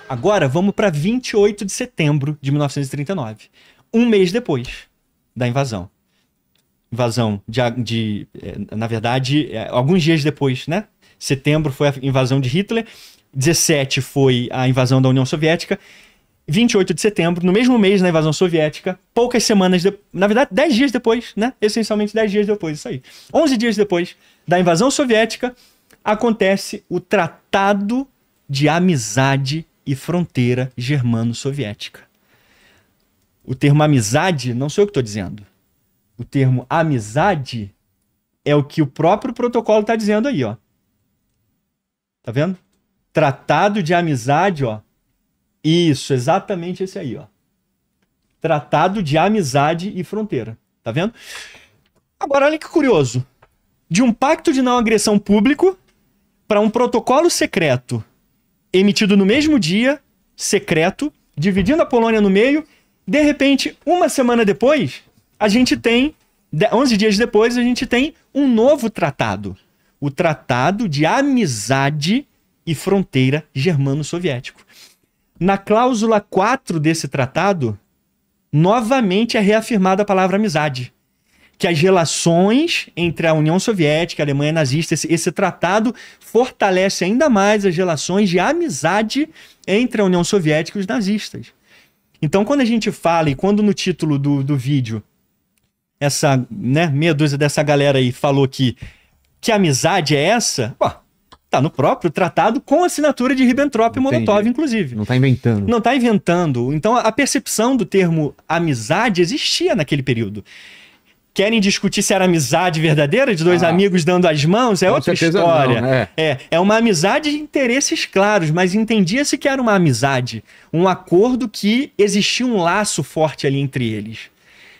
Agora vamos para 28 de setembro de 1939. Um mês depois da invasão. Na verdade, alguns dias depois, né? Setembro foi a invasão de Hitler, 17 foi a invasão da União Soviética, 28 de setembro, no mesmo mês da invasão soviética, poucas semanas depois, na verdade 10 dias depois, né? Essencialmente 10 dias depois, isso aí. 11 dias depois da invasão soviética, acontece o Tratado de Amizade e Fronteira Germano-Soviética. O termo amizade, não sou eu que estou dizendo. O termo amizade é o que o próprio protocolo está dizendo aí, ó. Tá vendo? Tratado de amizade, ó. Isso, exatamente esse aí, ó. Tratado de Amizade e Fronteira. Tá vendo? Agora, olha que curioso. De um pacto de não agressão público para um protocolo secreto emitido no mesmo dia, secreto, dividindo a Polônia no meio. De repente, uma semana depois, a gente tem, 11 dias depois, a gente tem um novo tratado. O Tratado de Amizade e Fronteira Germano-Soviético. Na cláusula 4 desse tratado, novamente é reafirmada a palavra amizade. Que as relações entre a União Soviética e a Alemanha nazista, esse tratado fortalece ainda mais as relações de amizade entre a União Soviética e os nazistas. Então, quando a gente fala, e quando no título do vídeo, essa, né, meia dúzia dessa galera aí falou que amizade é essa, ó, tá no próprio tratado com assinatura de Ribbentrop e Molotov, inclusive. Não tá inventando. Não tá inventando. Então, a percepção do termo amizade existia naquele período. Querem discutir se era amizade verdadeira de dois amigos dando as mãos? É outra história. Não, é uma amizade de interesses claros, mas entendia-se que era uma amizade. Um acordo que existia um laço forte ali entre eles.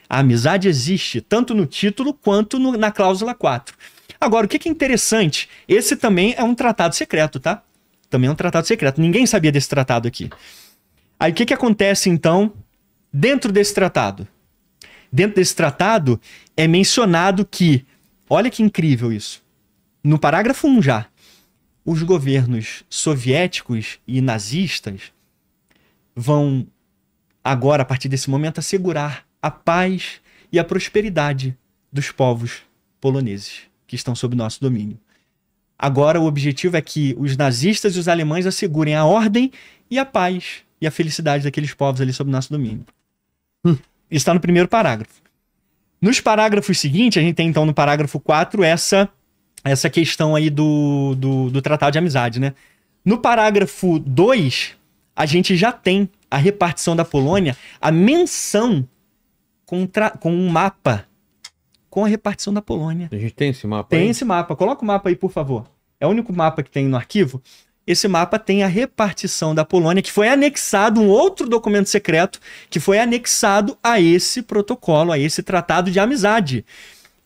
A amizade existe, tanto no título quanto na cláusula 4. Agora, o que é interessante? Esse também é um tratado secreto, tá? Também é um tratado secreto. Ninguém sabia desse tratado aqui. Aí, o que acontece, então, dentro desse tratado? Dentro desse tratado é mencionado que, olha que incrível isso, no parágrafo 1 já, os governos soviéticos e nazistas vão agora, a partir desse momento, assegurar a paz e a prosperidade dos povos poloneses que estão sob nosso domínio. Agora o objetivo é que os nazistas e os alemães assegurem a ordem e a paz e a felicidade daqueles povos ali sob nosso domínio. Isso está no primeiro parágrafo. Nos parágrafos seguintes, a gente tem então no parágrafo 4 essa questão aí do Tratado de Amizade, né? No parágrafo 2, a gente já tem a repartição da Polônia, a menção com um mapa com a repartição da Polônia. A gente tem esse mapa aí? Tem esse mapa. Coloca o mapa aí, por favor. É o único mapa que tem no arquivo. Esse mapa tem a repartição da Polônia, que foi anexado, um outro documento secreto, que foi anexado a esse protocolo, a esse tratado de amizade.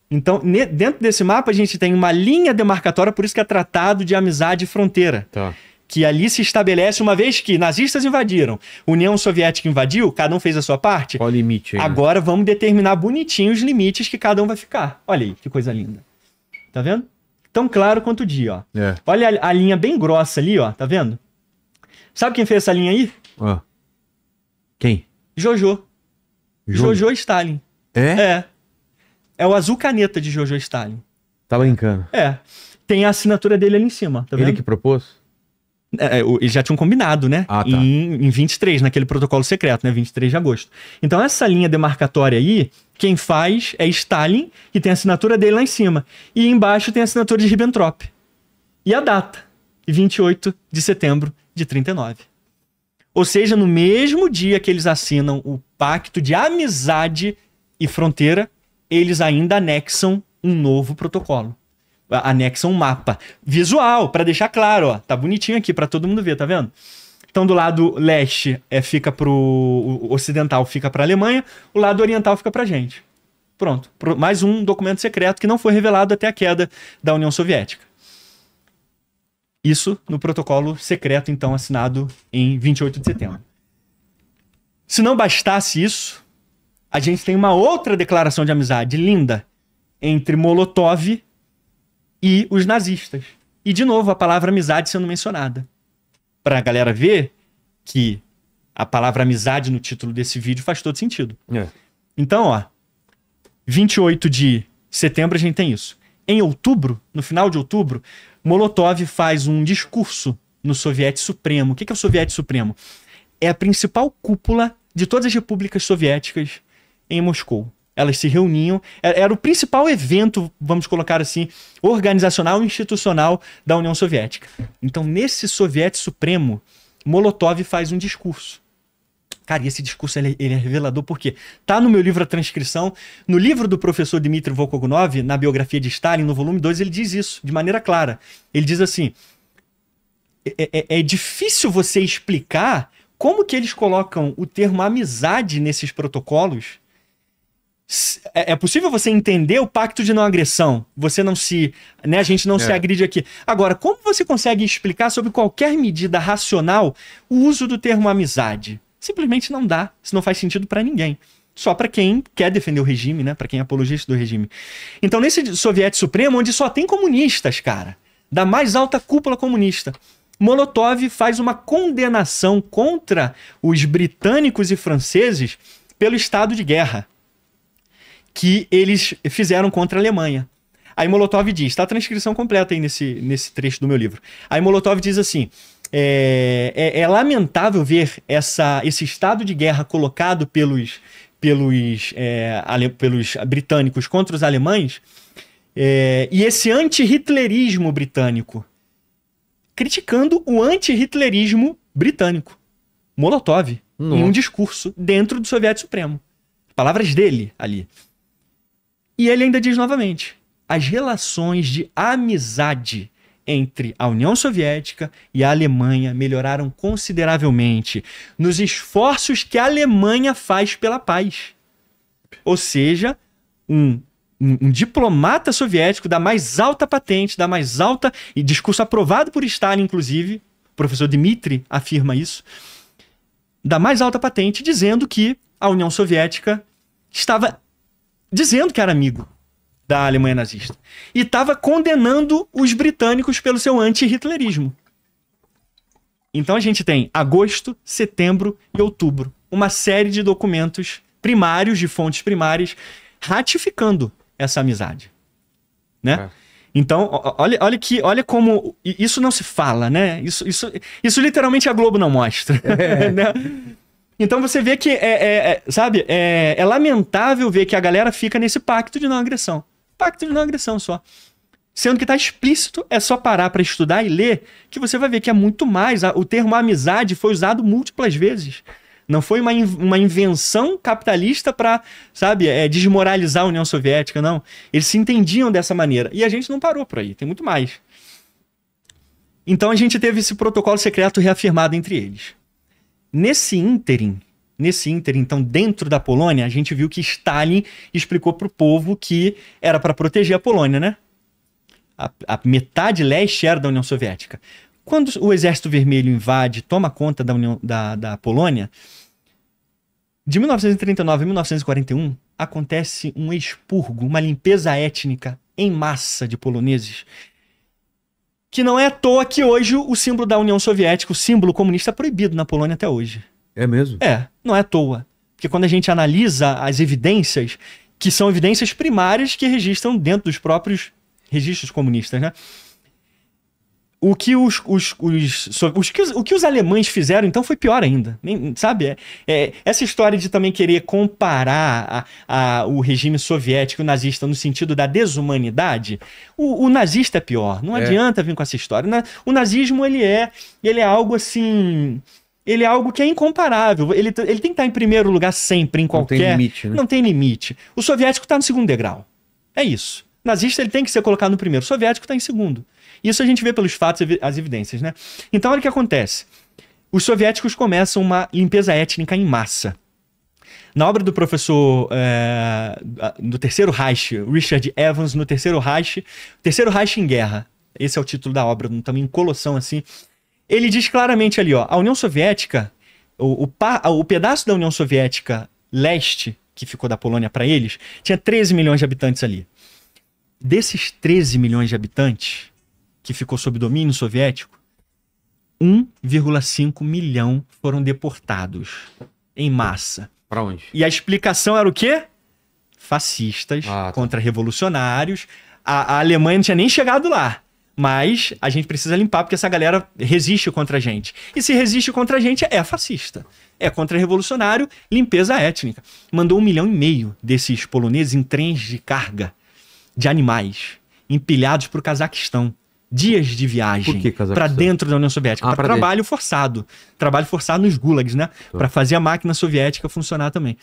Então, dentro desse mapa, a gente tem uma linha demarcatória, por isso que é Tratado de Amizade e Fronteira. Tá. Que ali se estabelece, uma vez que nazistas invadiram, União Soviética invadiu, cada um fez a sua parte. Qual o limite aí? Agora vamos determinar bonitinho os limites que cada um vai ficar. Olha aí, que coisa linda. Tá vendo? Tão claro quanto o dia, ó. É. Olha a linha bem grossa ali, ó. Tá vendo? Sabe quem fez essa linha aí? Quem? Jojo. Jojo Stalin. É? É o azul caneta de Jojo Stalin. Tá brincando. É. Tem a assinatura dele ali em cima, tá vendo? Ele que propôs? Eles já tinham combinado, né? Ah, tá. Em 23, naquele protocolo secreto, né? 23 de agosto. Então, essa linha demarcatória aí, quem faz é Stalin, que tem a assinatura dele lá em cima. E embaixo tem a assinatura de Ribbentrop. E a data, 28 de setembro de 39. Ou seja, no mesmo dia que eles assinam o Pacto de Amizade e Fronteira, eles ainda anexam um novo protocolo. Anexam um mapa visual, para deixar claro, ó. Tá bonitinho aqui para todo mundo ver, tá vendo? Então, do lado leste fica o ocidental fica para a Alemanha, o lado oriental fica para a gente. Pronto. Mais um documento secreto que não foi revelado até a queda da União Soviética. Isso no protocolo secreto, então, assinado em 28 de setembro. Se não bastasse isso, a gente tem uma outra declaração de amizade linda entre Molotov e os nazistas. E, de novo, a palavra amizade sendo mencionada. Para a galera ver que a palavra amizade no título desse vídeo faz todo sentido. É. Então, ó, 28 de setembro a gente tem isso. Em outubro, no final de outubro, Molotov faz um discurso no Soviete Supremo. O que é o Soviete Supremo? É a principal cúpula de todas as repúblicas soviéticas em Moscou. Elas se reuniam, era o principal evento, vamos colocar assim, organizacional e institucional da União Soviética. Então, nesse Soviete Supremo, Molotov faz um discurso. Cara, e esse discurso ele é revelador porque tá no meu livro A Transcrição, no livro do professor Dmitry Volkogonov, na biografia de Stalin, no volume 2, ele diz isso de maneira clara. Ele diz assim, é difícil você explicar como que eles colocam o termo amizade nesses protocolos. É possível você entender o pacto de não agressão. Você não se... né, a gente não se agride aqui. Agora, como você consegue explicar sobre qualquer medida racional o uso do termo amizade? Simplesmente não dá. Isso não faz sentido pra ninguém. Só pra quem quer defender o regime, né? Pra quem é apologista do regime. Então, nesse Soviete Supremo, onde só tem comunistas, cara, da mais alta cúpula comunista, Molotov faz uma condenação contra os britânicos e franceses pelo estado de guerra que eles fizeram contra a Alemanha. Aí Molotov diz, está a transcrição completa aí nesse trecho do meu livro. Aí Molotov diz assim, é lamentável ver esse estado de guerra colocado pelos britânicos contra os alemães e esse anti-hitlerismo britânico, criticando o anti-hitlerismo britânico. Molotov, em um discurso dentro do Soviete Supremo. Palavras dele ali. E ele ainda diz novamente, as relações de amizade entre a União Soviética e a Alemanha melhoraram consideravelmente nos esforços que a Alemanha faz pela paz. Ou seja, um diplomata soviético da mais alta patente, da mais alta, e discurso aprovado por Stalin, inclusive, o professor Dmitry afirma isso, da mais alta patente, dizendo que a União Soviética estava dizendo que era amigo da Alemanha nazista. E estava condenando os britânicos pelo seu anti-hitlerismo. Então a gente tem agosto, setembro e outubro. Uma série de documentos primários, de fontes primárias, ratificando essa amizade. Né? Então, olha como... Isso não se fala, né? Isso literalmente a Globo não mostra. Né? Então você vê que, sabe, é lamentável ver que a galera fica nesse pacto de não agressão. Pacto de não agressão só. Sendo que tá explícito, é só parar para estudar e ler, que você vai ver que é muito mais. O termo amizade foi usado múltiplas vezes. Não foi uma invenção capitalista para, sabe, desmoralizar a União Soviética, não. Eles se entendiam dessa maneira. E a gente não parou por aí, tem muito mais. Então a gente teve esse protocolo secreto reafirmado entre eles. Nesse ínterim, então, dentro da Polônia, a gente viu que Stalin explicou para o povo que era para proteger a Polônia, né? A metade leste era da União Soviética. Quando o Exército Vermelho invade, toma conta da Polônia, de 1939 a 1941, acontece um expurgo, uma limpeza étnica em massa de poloneses, que não é à toa que hoje o símbolo da União Soviética, o símbolo comunista, é proibido na Polônia até hoje. É mesmo? Não é à toa. Porque quando a gente analisa as evidências, que são evidências primárias que registram dentro dos próprios registros comunistas, né? O que os alemães fizeram, então, foi pior ainda. Sabe? Essa história de também querer comparar o regime soviético e o nazista no sentido da desumanidade, o nazista é pior. Não adianta vir com essa história. O nazismo, ele é algo assim... Ele é algo que é incomparável. Ele tem que estar em primeiro lugar sempre, em qualquer... Não tem limite, né? Não tem limite. O soviético está no segundo degrau. É isso. O nazista, ele tem que ser colocado no primeiro. O soviético está em segundo. Isso a gente vê pelos fatos, as evidências, né? Então, olha o que acontece. Os soviéticos começam uma limpeza étnica em massa. Na obra do professor do Terceiro Reich, Richard Evans, no Terceiro Reich em Guerra, esse é o título da obra, também em colossão assim, ele diz claramente ali, ó, a União Soviética, o pedaço da União Soviética leste, que ficou da Polônia para eles, tinha 13 milhões de habitantes ali. Desses 13 milhões de habitantes, que ficou sob domínio soviético, 1,5 milhão foram deportados em massa. Pra onde? E a explicação era o quê? Fascistas, tá. contra-revolucionários. A Alemanha não tinha nem chegado lá. Mas a gente precisa limpar porque essa galera resiste contra a gente. E se resiste contra a gente, é fascista. É contra-revolucionário, limpeza étnica. Mandou 1,5 milhão desses poloneses em trens de carga de animais, empilhados para o Cazaquistão. Dias de viagem para dentro da União Soviética. Para trabalho forçado. Trabalho forçado nos gulags, né? Para fazer a máquina soviética funcionar também.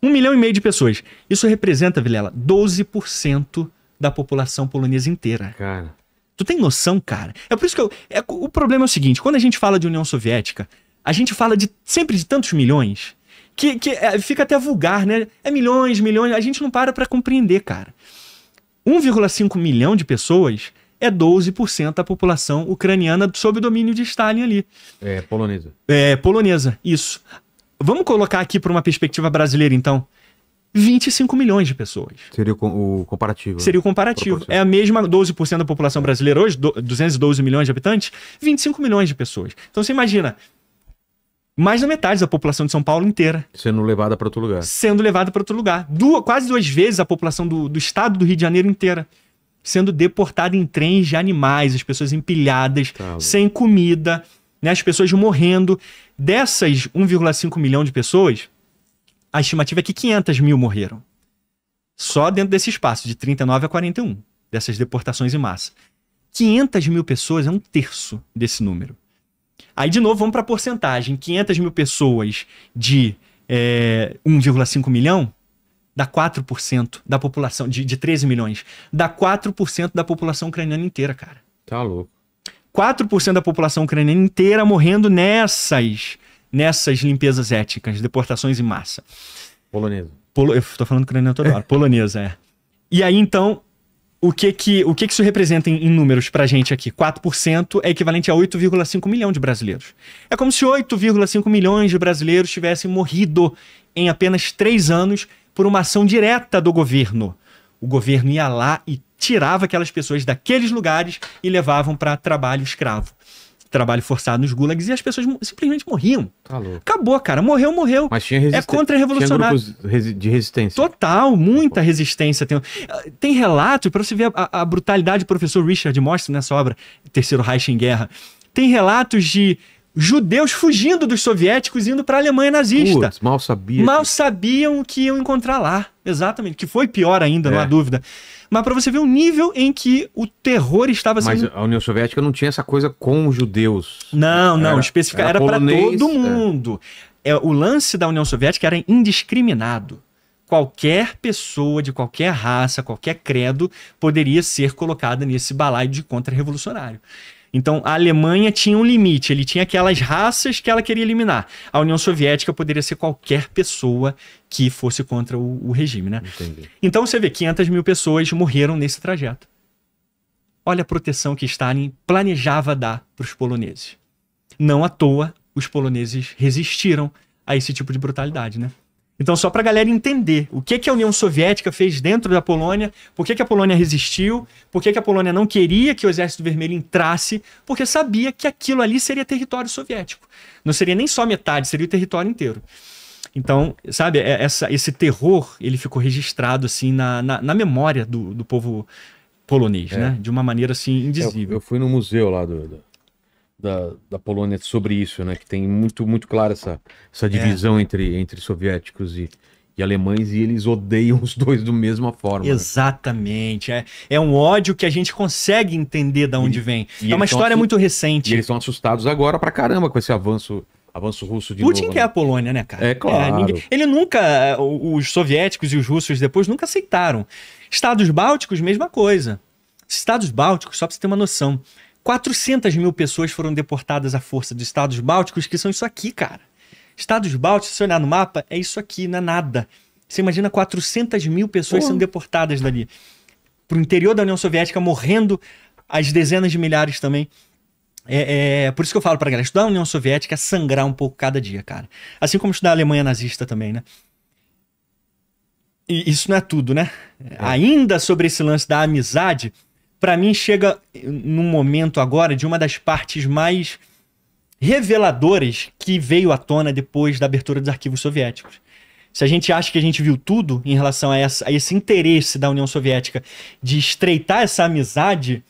1,5 milhão de pessoas. Isso representa, Vilela, 12% da população polonesa inteira. Cara. Tu tem noção, cara? É por isso que o problema é o seguinte, quando a gente fala de União Soviética, a gente fala sempre de tantos milhões, que fica até vulgar, né? É milhões, a gente não para compreender, cara. 1,5 milhão de pessoas é 12% da população ucraniana sob o domínio de Stalin ali. É, polonesa. É, polonesa, isso. Vamos colocar aqui para uma perspectiva brasileira, então. 25 milhões de pessoas. Seria o comparativo. Seria o comparativo. É a mesma 12% da população brasileira hoje, 212 milhões de habitantes, 25 milhões de pessoas. Então você imagina, mais da metade da população de São Paulo inteira. Sendo levada para outro lugar. Sendo levada para outro lugar. Quase 2 vezes a população do estado do Rio de Janeiro inteira. Sendo deportada em trens de animais, as pessoas empilhadas, sem comida, né, as pessoas morrendo. Dessas 1,5 milhão de pessoas, a estimativa é que 500 mil morreram. Só dentro desse espaço, de 39 a 41, dessas deportações em massa. 500 mil pessoas é 1/3 desse número. Aí, de novo, vamos para a porcentagem. 500 mil pessoas de 1,5 milhão dá 4% da população, de 13 milhões. Dá 4% da população ucraniana inteira, cara. Tá louco. 4% da população ucraniana inteira morrendo nessas limpezas étnicas, deportações em massa. Polonesa. Eu tô falando ucraniano toda hora. Polonesa, é. E aí, então, o que isso representa em números pra gente aqui? 4% é equivalente a 8,5 milhão de brasileiros. É como se 8,5 milhões de brasileiros tivessem morrido em apenas 3 anos por uma ação direta do governo. O governo ia lá e tirava aquelas pessoas daqueles lugares e levavam para trabalho escravo. Trabalho forçado nos gulags, e as pessoas simplesmente morriam. Tá louco. Acabou, cara. Morreu. Mas tinha resistência. É contra-revolucionário. Tinha grupos de resistência. Total, muita resistência. Tem relato, para você ver a brutalidade, o professor Richard mostra nessa obra, Terceiro Reich em Guerra. Tem relatos de judeus fugindo dos soviéticos, indo para a Alemanha nazista. Putz, mal sabiam o que iam encontrar lá. Exatamente. Que foi pior ainda, não há dúvida. Mas para você ver o nível em que o terror estava sendo... Mas a União Soviética não tinha essa coisa com os judeus. Não, especificamente era para todo mundo. O lance da União Soviética era indiscriminado. Qualquer pessoa de qualquer raça, qualquer credo, poderia ser colocada nesse balaio de contra-revolucionário. Então, a Alemanha tinha um limite, ele tinha aquelas raças que ela queria eliminar. A União Soviética poderia ser qualquer pessoa que fosse contra o regime, né? Entendi. Então, você vê, 500 mil pessoas morreram nesse trajeto. Olha a proteção que Stalin planejava dar para os poloneses. Não à toa, os poloneses resistiram a esse tipo de brutalidade, né? Então, só para a galera entender o que a União Soviética fez dentro da Polônia, por que a Polônia resistiu, por que a Polônia não queria que o Exército Vermelho entrasse, porque sabia que aquilo ali seria território soviético. Não seria nem só metade, seria o território inteiro. Então, sabe, esse terror, ele ficou registrado assim na memória do povo polonês, né? De uma maneira assim indizível. Eu fui no museu lá da Polônia sobre isso, né? Que tem muito, muito clara essa divisão entre soviéticos e alemães, e eles odeiam os dois da mesma forma. Exatamente. Né? É um ódio que a gente consegue entender de onde vem. É uma história muito recente. E eles estão assustados agora pra caramba com esse avanço russo de novo. Putin quer a Polônia, né, cara? É claro. Ele nunca, os soviéticos e os russos depois nunca aceitaram. Estados bálticos, mesma coisa. Estados bálticos, só pra você ter uma noção, 400 mil pessoas foram deportadas à força dos Estados Bálticos, que são isso aqui, cara. Estados Bálticos, se você olhar no mapa, é isso aqui, não é nada. Você imagina 400 mil pessoas sendo deportadas dali. Pro interior da União Soviética, morrendo as dezenas de milhares também. Por isso que eu falo pra galera, estudar a União Soviética é sangrar um pouco cada dia, cara. Assim como estudar a Alemanha nazista também, né? E isso não é tudo, né? Ainda sobre esse lance da amizade, pra mim chega num momento agora de uma das partes mais reveladoras que veio à tona depois da abertura dos arquivos soviéticos. Se a gente acha que a gente viu tudo em relação a esse interesse da União Soviética de estreitar essa amizade,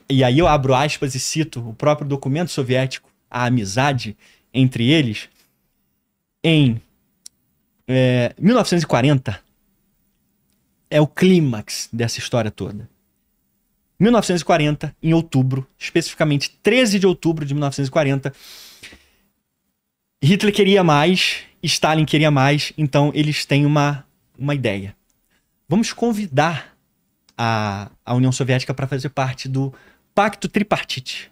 e aí eu abro aspas e cito o próprio documento soviético, a amizade entre eles, em 1940 é o clímax dessa história toda. 1940, em outubro, especificamente 13 de outubro de 1940, Hitler queria mais, Stalin queria mais, então eles têm uma ideia. Vamos convidar a União Soviética para fazer parte do Pacto Tripartite.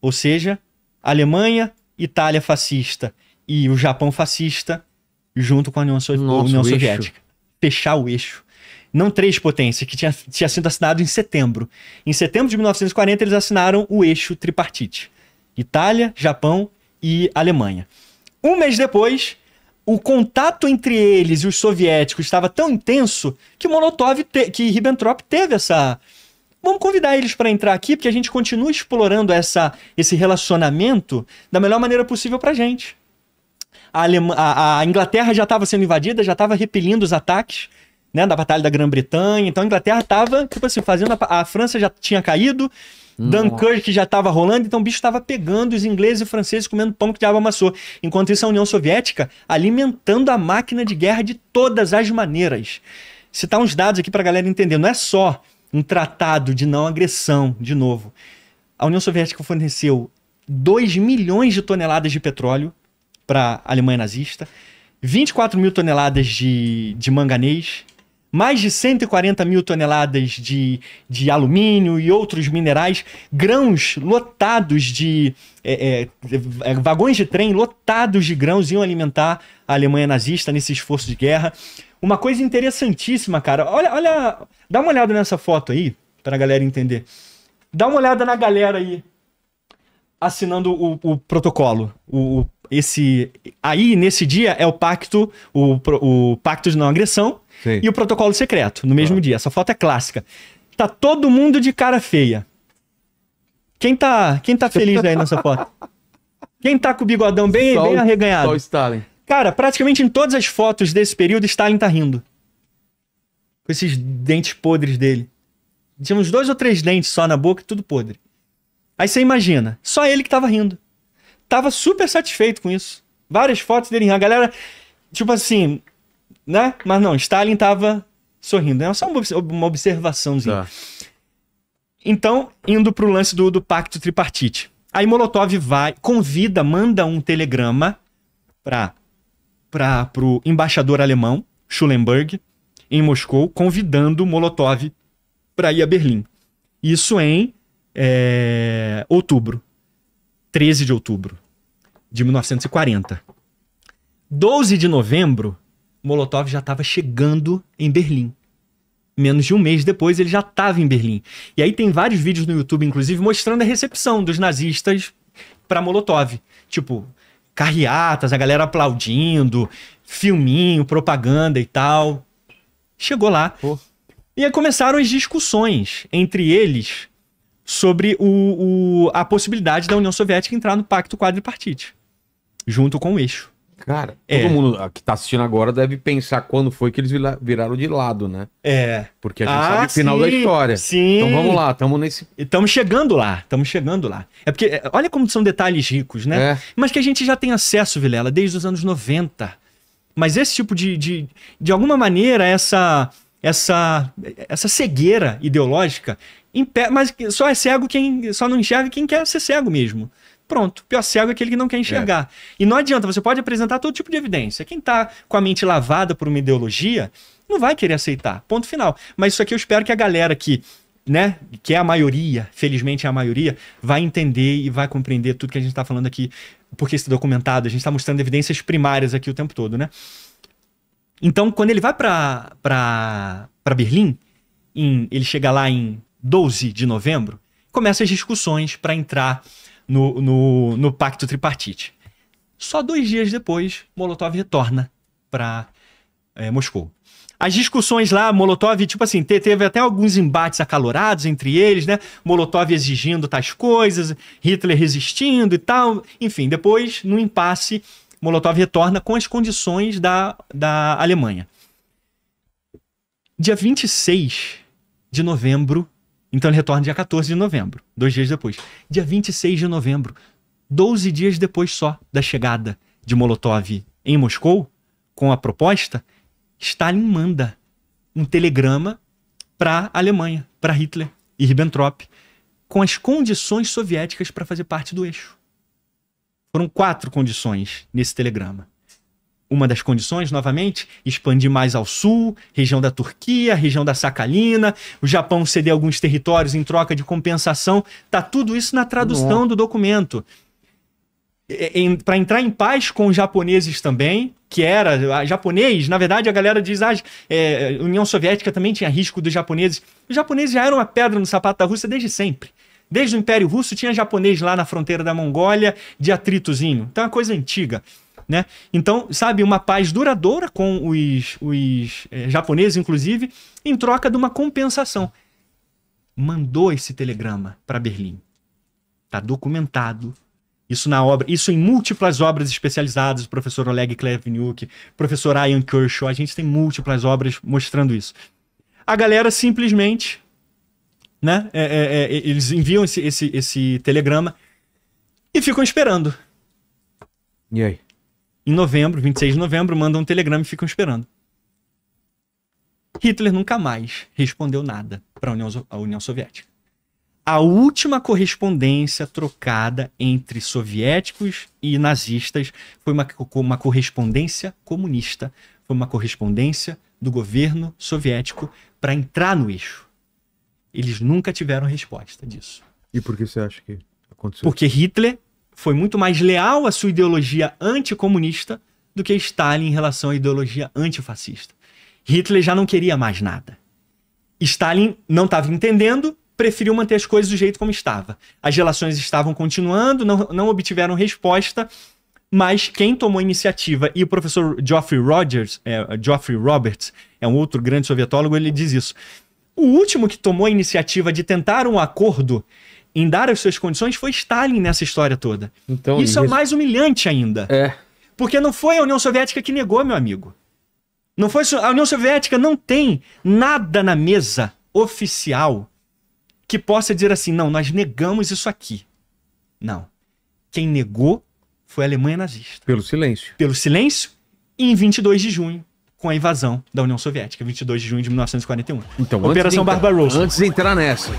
Ou seja, Alemanha, Itália fascista e o Japão fascista, junto com a União Soviética. Fechar o eixo. Não três potências, que tinha sido assinado em setembro. Em setembro de 1940, eles assinaram o eixo tripartite. Itália, Japão e Alemanha. Um mês depois, o contato entre eles e os soviéticos estava tão intenso que que Ribbentrop teve essa... Vamos convidar eles para entrar aqui, porque a gente continua explorando esse relacionamento da melhor maneira possível para a gente. A Inglaterra já estava sendo invadida, já estava repelindo os ataques, né, da Batalha da Grã-Bretanha. Então a Inglaterra estava, tipo assim, fazendo... A França já tinha caído, Dunkirk já estava rolando, então o bicho estava pegando os ingleses e franceses comendo pão que o diabo amassou. Enquanto isso, a União Soviética alimentando a máquina de guerra de todas as maneiras. Citar uns dados aqui para a galera entender. Não é só um tratado de não agressão, de novo. A União Soviética forneceu 2 milhões de toneladas de petróleo para a Alemanha nazista, 24 mil toneladas de manganês, mais de 140 mil toneladas de alumínio e outros minerais, grãos lotados vagões de trem lotados de grãos iam alimentar a Alemanha nazista nesse esforço de guerra. Uma coisa interessantíssima, cara. Olha, dá uma olhada nessa foto aí, para a galera entender. Dá uma olhada na galera aí, assinando o protocolo. Aí, nesse dia, é o pacto de não agressão. Sim. E o protocolo secreto, no mesmo dia. Essa foto é clássica. Tá todo mundo de cara feia. Quem tá feliz aí nessa foto? Quem tá com o bigodão bem arreganhado? Só o Stalin. Cara, praticamente em todas as fotos desse período, Stalin tá rindo. Com esses dentes podres dele. Tinha uns 2 ou 3 dentes só na boca e tudo podre. Aí você imagina, só ele que tava rindo. Tava super satisfeito com isso. Várias fotos dele rindo. A galera, tipo assim, né? Mas não, Stalin tava sorrindo. É só uma observaçãozinha. Tá. Então, indo pro lance do pacto tripartite. Aí Molotov manda um telegrama pro embaixador alemão, Schulenburg, em Moscou, convidando Molotov para ir a Berlim. Isso em outubro. 13 de outubro de 1940. 12 de novembro, Molotov já estava chegando em Berlim. Menos de um mês depois, ele já estava em Berlim. E aí tem vários vídeos no YouTube, inclusive, mostrando a recepção dos nazistas para Molotov. Tipo, carreatas, a galera aplaudindo, filminho, propaganda e tal. Chegou lá. Pô. E aí começaram as discussões entre eles sobre a possibilidade da União Soviética entrar no Pacto Quadripartite, junto com o eixo. Cara, todo mundo que tá assistindo agora deve pensar quando foi que eles viraram de lado, né? Porque a gente sabe o final da história. Sim. Então vamos lá, estamos nesse... Estamos chegando lá. É porque, olha como são detalhes ricos, né? Mas que a gente já tem acesso, Vilela, desde os anos 90. Mas esse tipo de alguma maneira, essa cegueira ideológica, mas só é cego só não enxerga quem quer ser cego mesmo. Pronto, o pior cego é aquele que não quer enxergar. E não adianta, você pode apresentar todo tipo de evidência. Quem tá com a mente lavada por uma ideologia, não vai querer aceitar. Ponto final. Mas isso aqui eu espero que a galera que é a maioria, felizmente é a maioria, vai entender e vai compreender tudo que a gente tá falando aqui, porque esse documentado, a gente tá mostrando evidências primárias aqui o tempo todo, né? Então, quando ele vai para Berlim, ele chega lá em 12 de novembro, começam as discussões para entrar no Pacto Tripartite. Só 2 dias depois, Molotov retorna para Moscou. As discussões lá, Molotov, tipo assim, teve até alguns embates acalorados entre eles, né? Molotov exigindo tais coisas, Hitler resistindo e tal. Enfim, depois, no impasse, Molotov retorna com as condições da Alemanha. Dia 26 de novembro, então ele retorna dia 14 de novembro, 2 dias depois. Dia 26 de novembro, 12 dias depois só da chegada de Molotov em Moscou, com a proposta, Stalin manda um telegrama para a Alemanha, para Hitler e Ribbentrop, com as condições soviéticas para fazer parte do eixo. Foram 4 condições nesse telegrama. Uma das condições, novamente, expandir mais ao sul, região da Turquia, região da Sakhalina, o Japão ceder alguns territórios em troca de compensação. Tá tudo isso na tradução do documento. Para entrar em paz com os japoneses também, que era japonês, na verdade a galera diz, União Soviética também tinha risco dos japoneses. Os japoneses já eram uma pedra no sapato da Rússia desde sempre. Desde o Império Russo tinha japonês lá na fronteira da Mongólia, de atritozinho. Então é uma coisa antiga, né? Então, sabe, uma paz duradoura com os japoneses, inclusive, em troca de uma compensação. Mandou esse telegrama para Berlim. Tá documentado. Isso na obra, isso em múltiplas obras especializadas, o professor Oleg Klevniuk, professor Ian Kershaw, a gente tem múltiplas obras mostrando isso. A galera simplesmente, né, eles enviam esse telegrama e ficam esperando. E aí? Em novembro, 26 de novembro, mandam um telegrama e ficam esperando. Hitler nunca mais respondeu nada para a União Soviética. A última correspondência trocada entre soviéticos e nazistas foi uma correspondência comunista. Foi uma correspondência do governo soviético para entrar no eixo. Eles nunca tiveram resposta disso. E por que você acha que aconteceu? Porque Hitler foi muito mais leal à sua ideologia anticomunista do que Stalin em relação à ideologia antifascista. Hitler já não queria mais nada. Stalin não estava entendendo, preferiu manter as coisas do jeito como estava. As relações estavam continuando, não obtiveram resposta, mas quem tomou a iniciativa, e o professor Geoffrey Roberts, é um outro grande sovietólogo, ele diz isso. O último que tomou a iniciativa de tentar um acordo em dar as suas condições foi Stalin nessa história toda. Então, isso é mais humilhante ainda. Porque não foi a União Soviética que negou, meu amigo. Não foi, a União Soviética não tem nada na mesa oficial que possa dizer assim, não, nós negamos isso aqui. Não. Quem negou foi a Alemanha nazista. Pelo silêncio. Pelo silêncio e em 22 de junho, com a invasão da União Soviética, 22 de junho de 1941. Então, Operação Barbarossa. Antes de entrar nessa,